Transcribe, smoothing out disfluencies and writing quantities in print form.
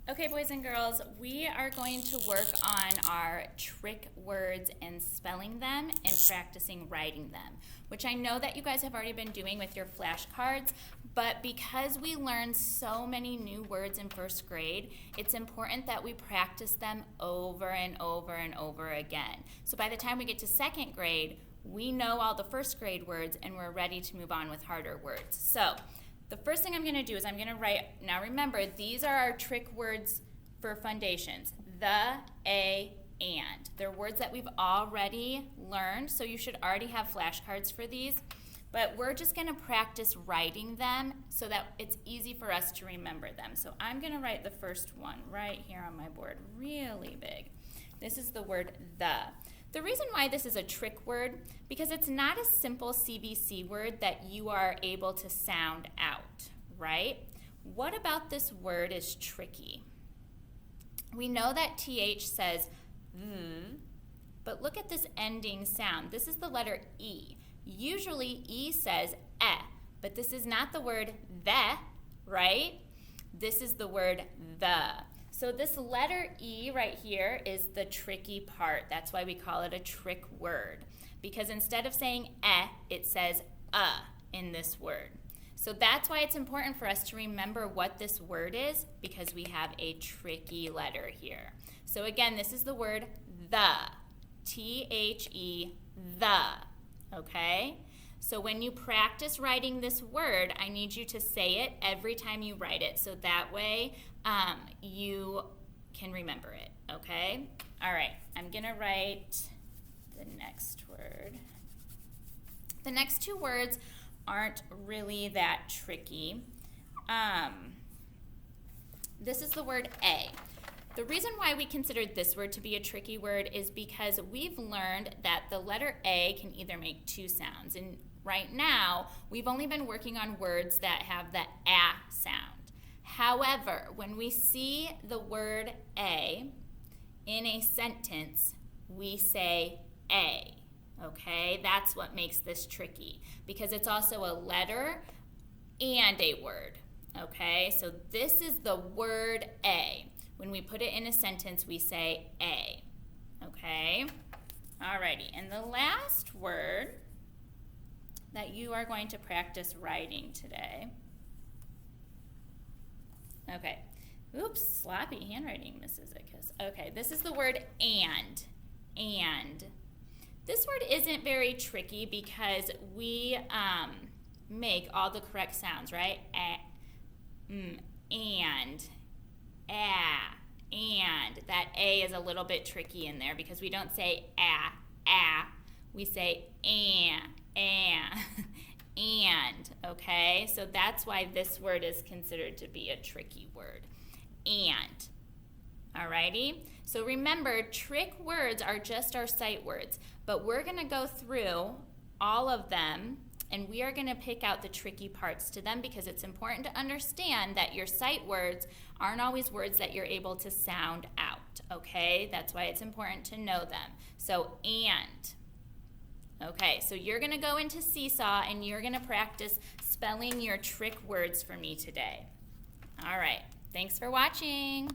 Okay, boys and girls, we are going to work on our trick words and spelling them and practicing writing them, which I know that you guys have already been doing with your flashcards, but because we learned so many new words in first grade, it's important that we practice them over and over and over again. So by the time we get to second grade, we know all the first grade words and we're ready to move on with harder words. So the first thing I'm going to do is I'm going to write, now remember, these are our trick words for foundations, the, a, and. They're words that we've already learned, so you should already have flashcards for these, but we're just going to practice writing them so that it's easy for us to remember them. So I'm going to write the first one right here on my board, really big. This is the word the. The reason why this is a trick word, because it's not a simple CVC word that you are able to sound out, right? What about this word is tricky? We know that TH says but look at this ending sound. This is the letter E. Usually E says but this is not the word the, right? This is the word the. So this letter E right here is the tricky part. That's why we call it a trick word. Because instead of saying it says in this word. So that's why it's important for us to remember what this word is, because we have a tricky letter here. So again, this is the word the. T-H-E, the. Okay? So when you practice writing this word, I need you to say it every time you write it. So that way you can remember it, okay? All right, I'm going to write the next word. The next two words aren't really that tricky. This is the word A. The reason why we considered this word to be a tricky word is because we've learned that the letter A can either make two sounds. And right now, we've only been working on words that have the A sound. However, when we see the word A in a sentence, we say A, okay? That's what makes this tricky, because it's also a letter and a word, okay? So this is the word A. When we put it in a sentence, we say A, okay? Alrighty, and the last word that you are going to practice writing today. Okay, oops, sloppy handwriting, Mrs. Ickes. Okay, this is the word and. This word isn't very tricky because we make all the correct sounds, right? And that A is a little bit tricky in there because we don't say we say and, okay? So that's why this word is considered to be a tricky word, and. Alrighty? So remember, trick words are just our sight words, but we're going to go through all of them, and we are going to pick out the tricky parts to them because it's important to understand that your sight words aren't always words that you're able to sound out, okay? That's why it's important to know them. So, and. Okay, so you're going to go into Seesaw and you're going to practice spelling your trick words for me today. All right, thanks for watching.